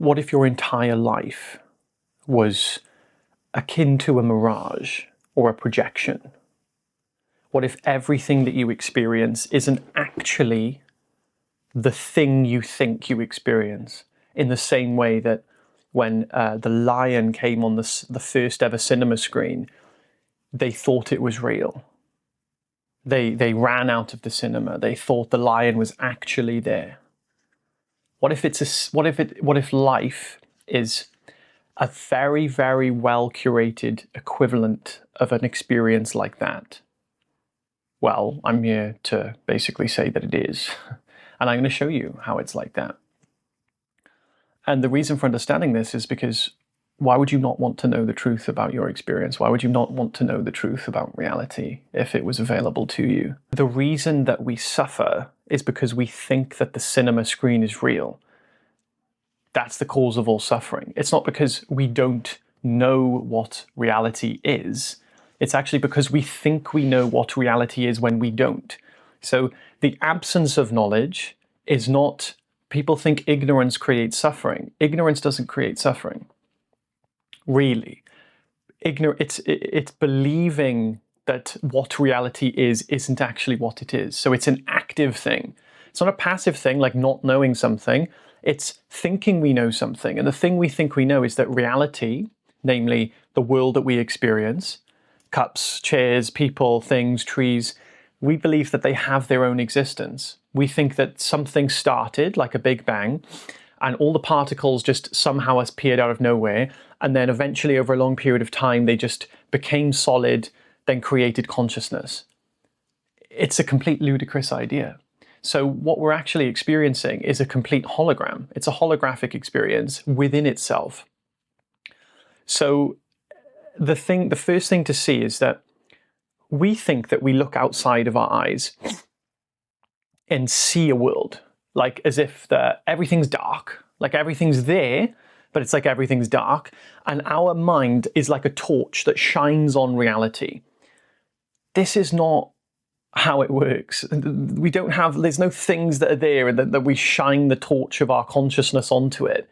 What if your entire life was akin to a mirage or a projection? What if everything that you experience isn't actually the thing you think you experience? In the same way that when The Lion came on the first ever cinema screen, they thought it was real. They ran out of the cinema. They thought the lion was actually there. What if life is a very, very well curated equivalent of an experience like that? Well, I'm here to basically say that it is. And I'm going to show you how it's like that. And the reason for understanding this is because why would you not want to know the truth about your experience? Why would you not want to know the truth about reality if it was available to you? The reason that we suffer is because we think that the cinema screen is real. That's the cause of all suffering. It's not because we don't know what reality is. It's actually because we think we know what reality is when we don't. So the absence of knowledge is not, people think ignorance creates suffering. Ignorance doesn't create suffering. Really. It's believing that what reality is isn't actually what it is. So it's an active thing. It's not a passive thing like not knowing something. It's thinking we know something. And the thing we think we know is that reality, namely the world that we experience, cups, chairs, people, things, trees, we believe that they have their own existence. We think that something started like a big bang and all the particles just somehow appeared out of nowhere. And then eventually over a long period of time, they just became solid, then created consciousness. It's a complete ludicrous idea. So what we're actually experiencing is a complete hologram. It's a holographic experience within itself. So the first thing to see is that we think that we look outside of our eyes and see a world, like as if everything's dark, like everything's there, but it's like everything's dark. And our mind is like a torch that shines on reality. This is not how it works. There's no things that are there and that we shine the torch of our consciousness onto it.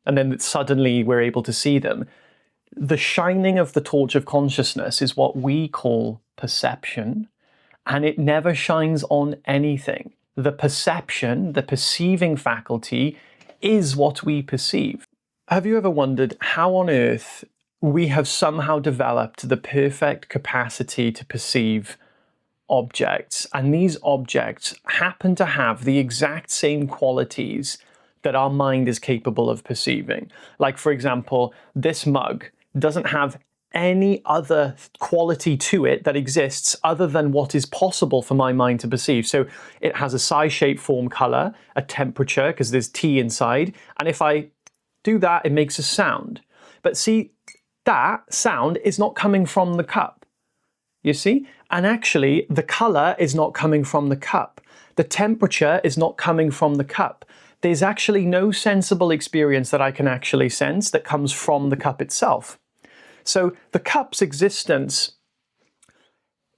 And then suddenly we're able to see them. The shining of the torch of consciousness is what we call perception, and it never shines on anything. The perception, the perceiving faculty, is what we perceive. Have you ever wondered how on earth we have somehow developed the perfect capacity to perceive objects, and these objects happen to have the exact same qualities that our mind is capable of perceiving? Like, for example, this mug doesn't have any other quality to it that exists other than what is possible for my mind to perceive. So it has a size, shape, form, color, a temperature, because there's tea inside. And if I do that, it makes a sound. But see, that sound is not coming from the cup. You see? And actually, the color is not coming from the cup. The temperature is not coming from the cup. There's actually no sensible experience that I can actually sense that comes from the cup itself. So the cup's existence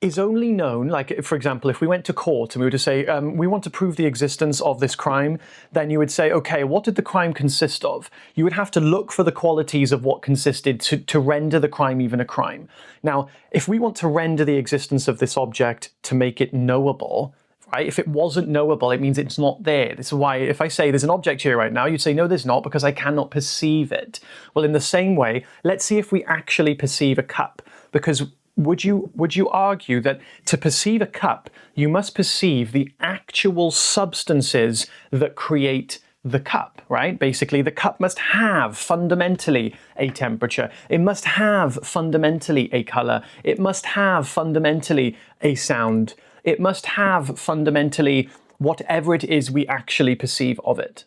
is only known, like, for example, if we went to court and we were to say, we want to prove the existence of this crime, then you would say, okay, what did the crime consist of? You would have to look for the qualities of what consisted to render the crime even a crime. Now, if we want to render the existence of this object to make it knowable, right? If it wasn't knowable, it means it's not there. This is why if I say there's an object here right now, you'd say, no, there's not, because I cannot perceive it. Well, in the same way, let's see if we actually perceive a cup, because would you argue that to perceive a cup, you must perceive the actual substances that create the cup, right? Basically, the cup must have fundamentally a temperature. It must have fundamentally a color. It must have fundamentally a sound. It must have fundamentally whatever it is we actually perceive of it.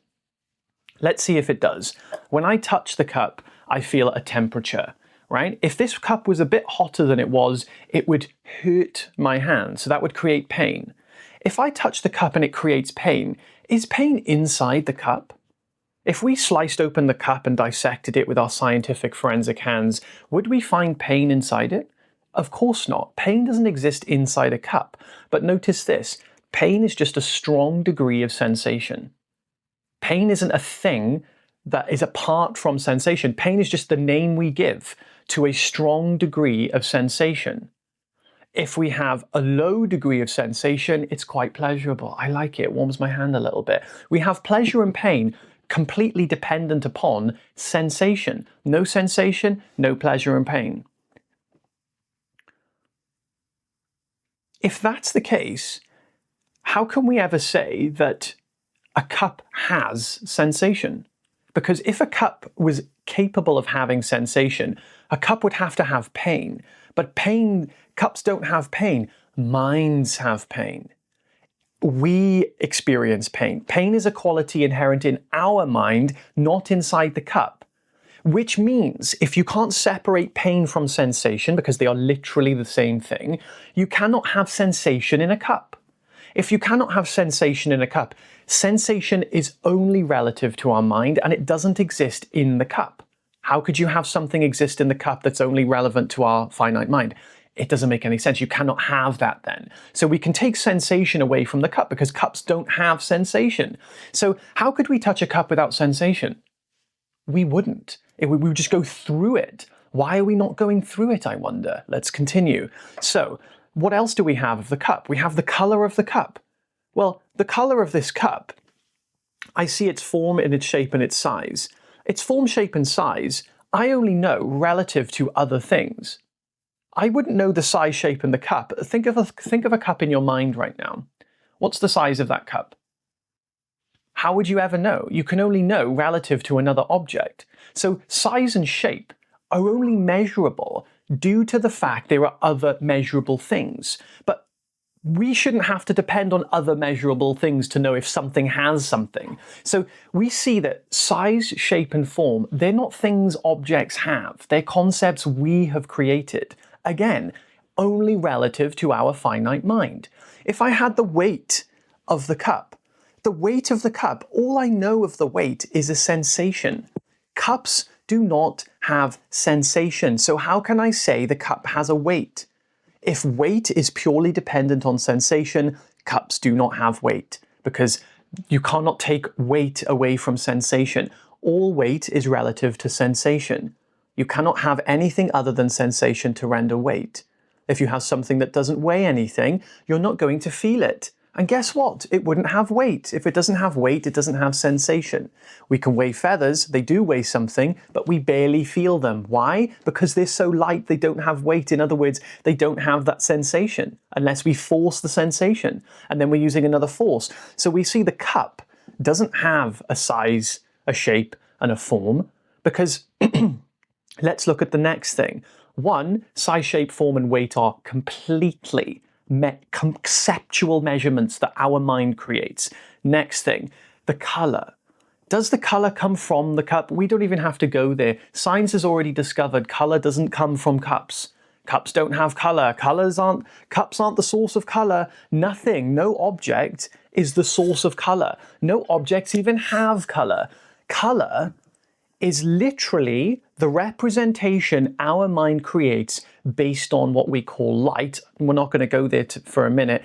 Let's see if it does. When I touch the cup, I feel a temperature. Right? If this cup was a bit hotter than it was, it would hurt my hand, so that would create pain. If I touch the cup and it creates pain, is pain inside the cup? If we sliced open the cup and dissected it with our scientific forensic hands, would we find pain inside it? Of course not. Pain doesn't exist inside a cup. But notice this, pain is just a strong degree of sensation. Pain isn't a thing that is apart from sensation. Pain is just the name we give to a strong degree of sensation. If we have a low degree of sensation, it's quite pleasurable. I like it, warms my hand a little bit. We have pleasure and pain completely dependent upon sensation. No sensation, no pleasure and pain. If that's the case, how can we ever say that a cup has sensation? Because if a cup was capable of having sensation, a cup would have to have pain. But cups don't have pain. Minds have pain. We experience pain. Pain is a quality inherent in our mind, not inside the cup. Which means if you can't separate pain from sensation, because they are literally the same thing, you cannot have sensation in a cup. If you cannot have sensation in a cup, sensation is only relative to our mind and it doesn't exist in the cup. How could you have something exist in the cup that's only relevant to our finite mind? It doesn't make any sense. You cannot have that then. So we can take sensation away from the cup because cups don't have sensation. So how could we touch a cup without sensation? We wouldn't. We would just go through it. Why are we not going through it, I wonder? Let's continue. So what else do we have of the cup? We have the color of the cup. Well, the color of this cup, I see its form and its shape and its size. Its form, shape and size, I only know relative to other things. I wouldn't know the size, shape and the cup. Think of a cup in your mind right now. What's the size of that cup? How would you ever know? You can only know relative to another object. So size and shape are only measurable due to the fact there are other measurable things. But we shouldn't have to depend on other measurable things to know if something has something. So we see that size, shape and form, they're not things objects have. They're concepts we have created. Again, only relative to our finite mind. If I had the weight of the cup, all I know of the weight is a sensation. Cups do not have sensation. So how can I say the cup has a weight? If weight is purely dependent on sensation, cups do not have weight because you cannot take weight away from sensation. All weight is relative to sensation. You cannot have anything other than sensation to render weight. If you have something that doesn't weigh anything, you're not going to feel it. And guess what? It wouldn't have weight. If it doesn't have weight, it doesn't have sensation. We can weigh feathers, they do weigh something, but we barely feel them. Why? Because they're so light, they don't have weight. In other words, they don't have that sensation unless we force the sensation. And then we're using another force. So we see the cup doesn't have a size, a shape, and a form because let's look at the next thing. One, size, shape, form, and weight are completely conceptual measurements that our mind creates. Next thing, the color. Does the color come from the cup? We don't even have to go there. Science has already discovered color doesn't come from cups. Cups don't have color. Cups aren't the source of color. Nothing, no object is the source of color. No objects even have color. Color is literally the representation our mind creates based on what we call light. We're not going to go there for a minute.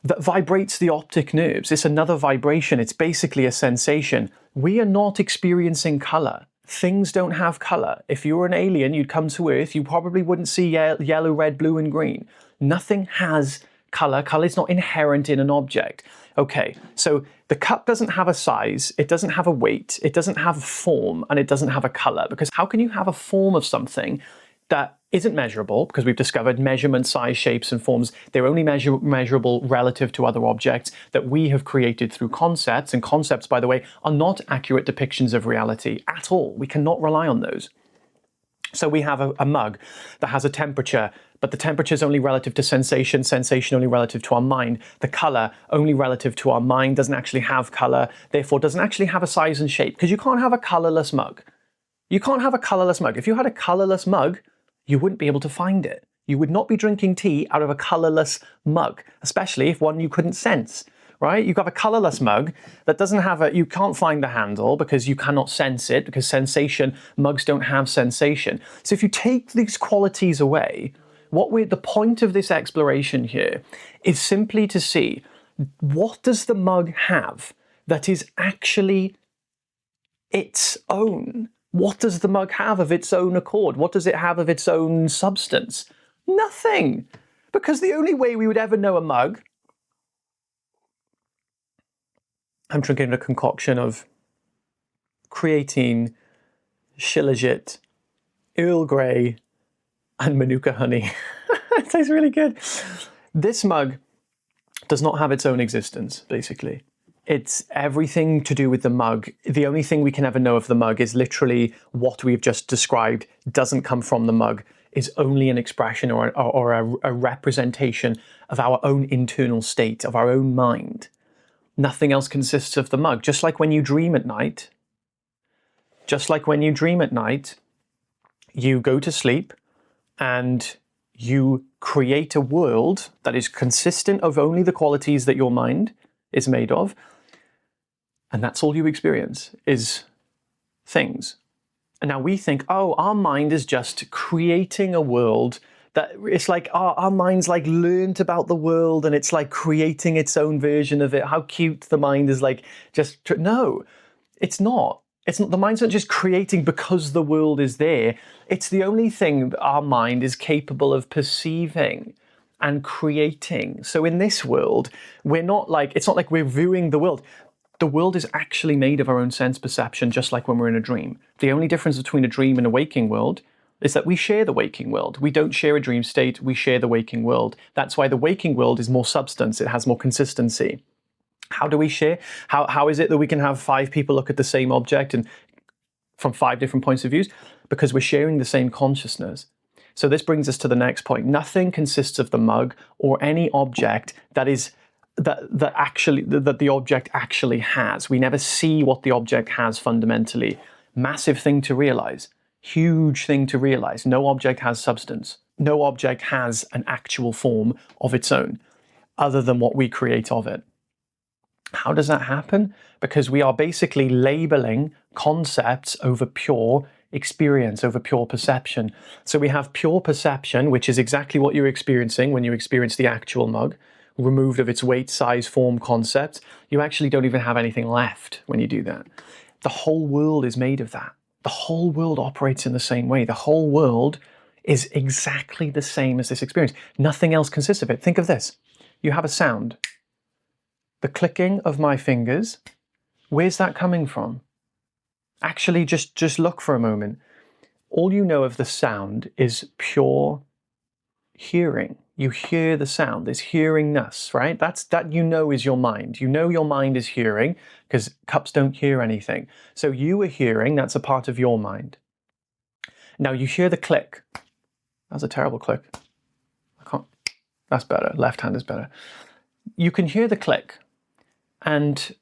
That vibrates the optic nerves. It's another vibration. It's basically a sensation. We are not experiencing color. Things don't have color. If you were an alien, you'd come to Earth, you probably wouldn't see yellow, red, blue, and green. Nothing has color. Color is not inherent in an object. Okay, so the cup doesn't have a size, it doesn't have a weight, it doesn't have a form, and it doesn't have a color. Because how can you have a form of something that isn't measurable? Because we've discovered measurement, size, shapes, and forms, they're only measurable relative to other objects that we have created through concepts. And concepts, by the way, are not accurate depictions of reality at all. We cannot rely on those. So we have a mug that has a temperature, but the temperature is only relative to sensation, sensation only relative to our mind. The color only relative to our mind, doesn't actually have color, therefore doesn't actually have a size and shape, because you can't have a colorless mug. You can't have a colorless mug. If you had a colorless mug, you wouldn't be able to find it. You would not be drinking tea out of a colorless mug, especially if one you couldn't sense. Right? You've got a colorless mug that doesn't have you can't find the handle because you cannot sense it, because mugs don't have sensation. So if you take these qualities away, the point of this exploration here is simply to see what does the mug have that is actually its own. What does the mug have of its own accord? What does it have of its own substance? Nothing. Because the only way we would ever know a mug, I'm drinking a concoction of creatine, shilajit, Earl Grey, and Manuka honey. It tastes really good. This mug does not have its own existence, basically. It's everything to do with the mug. The only thing we can ever know of the mug is literally what we've just described doesn't come from the mug, is only an expression or a representation of our own internal state, of our own mind. Nothing else consists of the mug. Just like when you dream at night, you go to sleep and you create a world that is consistent of only the qualities that your mind is made of. And that's all you experience is things. And now we think, oh, our mind is just creating a world that it's like our mind's like learned about the world and it's like creating its own version of it. How cute the mind is like no, it's not. It's not. The mind's not just creating because the world is there. It's the only thing that our mind is capable of perceiving and creating. So in this world, we're not like, it's not like we're viewing the world. The world is actually made of our own sense perception, just like when we're in a dream. The only difference between a dream and a waking world is that we share the waking world. We don't share a dream state, we share the waking world. That's why the waking world is more substance, it has more consistency. How do we share? How is it that we can have 5 people look at the same object and from 5 different points of view? Because we're sharing the same consciousness. So this brings us to the next point. Nothing consists of the mug or any object that the object actually has. We never see what the object has fundamentally. Massive thing to realize. Huge thing to realize. No object has substance. No object has an actual form of its own, other than what we create of it. How does that happen? Because we are basically labeling concepts over pure experience, over pure perception. So we have pure perception, which is exactly what you're experiencing when you experience the actual mug, removed of its weight, size, form, concept. You actually don't even have anything left when you do that. The whole world is made of that. The whole world operates in the same way. The whole world is exactly the same as this experience. Nothing else consists of it. Think of this. You have a sound. The clicking of my fingers, where's that coming from? Actually, just look for a moment. All you know of the sound is pure hearing. You hear the sound. There's hearingness, right? That you know is your mind. You know your mind is hearing because cups don't hear anything. So you are hearing, that's a part of your mind. Now you hear the click. That's a terrible click. That's better. Left hand is better. You can hear the click. And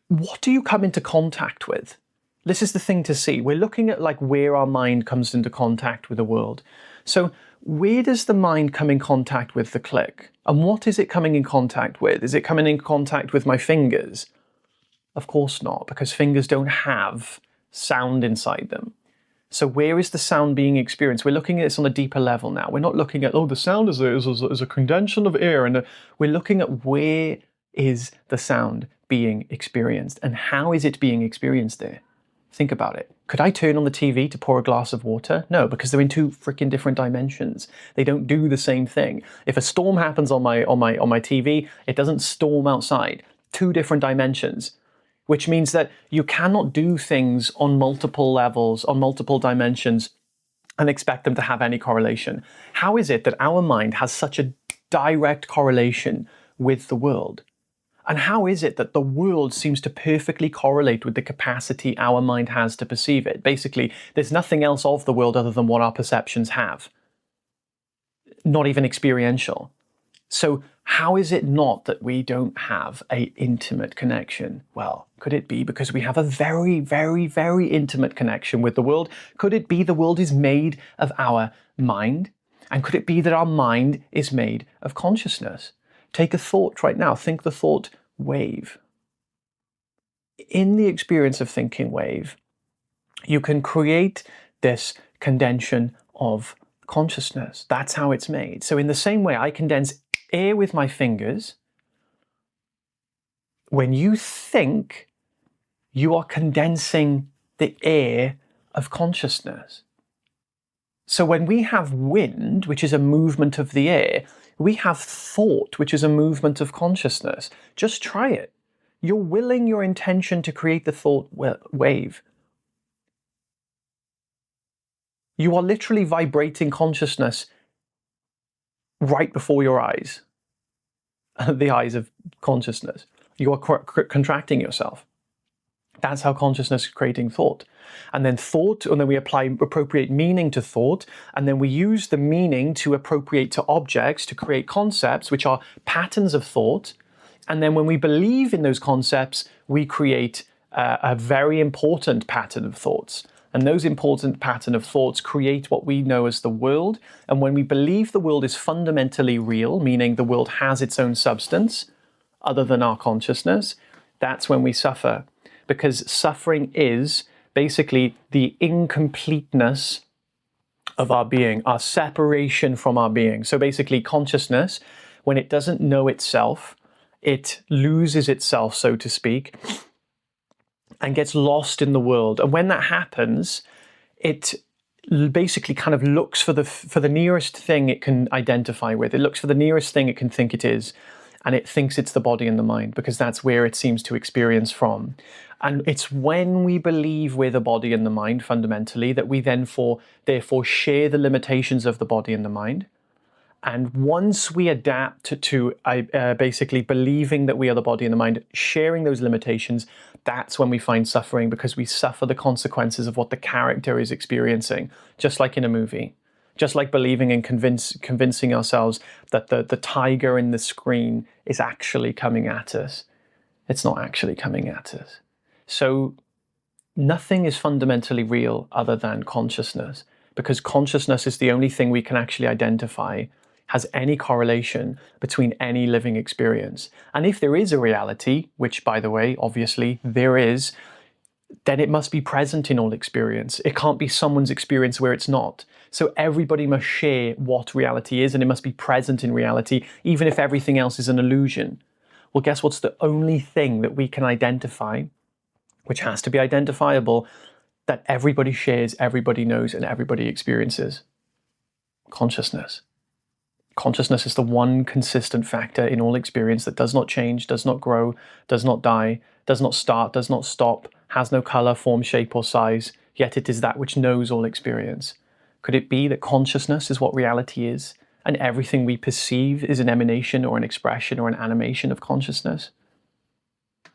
what do you come into contact with? This is the thing to see. We're looking at like where our mind comes into contact with the world. So where does the mind come in contact with the click? And what is it coming in contact with? Is it coming in contact with my fingers? Of course not, because fingers don't have sound inside them. So where is the sound being experienced? We're looking at this on a deeper level now. We're not looking at, oh, the sound is a condensation of air. And we're looking at where is the sound being experienced and how is it being experienced there? Think about it. Could I turn on the TV to pour a glass of water? No, because they're in 2 freaking different dimensions. They don't do the same thing. If a storm happens on my TV, it doesn't storm outside. 2 different dimensions. Which means that you cannot do things on multiple levels, on multiple dimensions, and expect them to have any correlation. How is it that our mind has such a direct correlation with the world? And how is it that the world seems to perfectly correlate with the capacity our mind has to perceive it? Basically, there's nothing else of the world other than what our perceptions have. Not even experiential. So how is it not that we don't have an intimate connection? Well, could it be because we have a very, very, very intimate connection with the world? Could it be the world is made of our mind? And could it be that our mind is made of consciousness? Take a thought right now. Think the thought wave. In the experience of thinking wave, you can create this condensation of consciousness. That's how it's made. So in the same way, I condense air with my fingers. When you think, you are condensing the air of consciousness. So when we have wind, which is a movement of the air, we have thought, which is a movement of consciousness. Just try it. You're willing your intention to create the thought wave. You are literally vibrating consciousness right before your eyes, the eyes of consciousness. You are contracting yourself. That's how consciousness is creating thought. And then thought, and then we apply appropriate meaning to thought, and then we use the meaning to appropriate to objects to create concepts, which are patterns of thought. And then when we believe in those concepts, we create a very important pattern of thoughts. And those important pattern of thoughts create what we know as the world. And when we believe the world is fundamentally real, meaning the world has its own substance, other than our consciousness, that's when we suffer. Because suffering is basically the incompleteness of our being, our separation from our being. So basically consciousness, when it doesn't know itself, it loses itself, so to speak, and gets lost in the world. And when that happens, it basically kind of looks for the nearest thing it can identify with. It looks for the nearest thing it can think it is. And it thinks it's the body and the mind because that's where it seems to experience from. And it's when we believe we're the body and the mind fundamentally that we therefore share the limitations of the body and the mind. And once we adapt to basically believing that we are the body and the mind, sharing those limitations, that's when we find suffering, because we suffer the consequences of what the character is experiencing, just like in a movie. Just like believing and convincing ourselves that the tiger in the screen is actually coming at us. It's not actually coming at us. So nothing is fundamentally real other than consciousness, because consciousness is the only thing we can actually identify has any correlation between any living experience. And if there is a reality, which by the way, obviously there is, then it must be present in all experience. It can't be someone's experience where it's not. So everybody must share what reality is, and it must be present in reality, even if everything else is an illusion. Well, guess what's the only thing that we can identify, which has to be identifiable, that everybody shares, everybody knows, and everybody experiences? Consciousness. Consciousness is the one consistent factor in all experience that does not change, does not grow, does not die, does not start, does not stop, has no color, form, shape, or size, yet it is that which knows all experience. Could it be that consciousness is what reality is, and everything we perceive is an emanation or an expression or an animation of consciousness?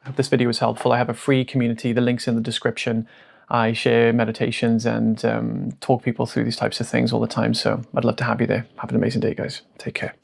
I hope this video was helpful. I have a free community, the link's in the description. I share meditations and talk people through these types of things all the time, so I'd love to have you there. Have an amazing day, guys. Take care.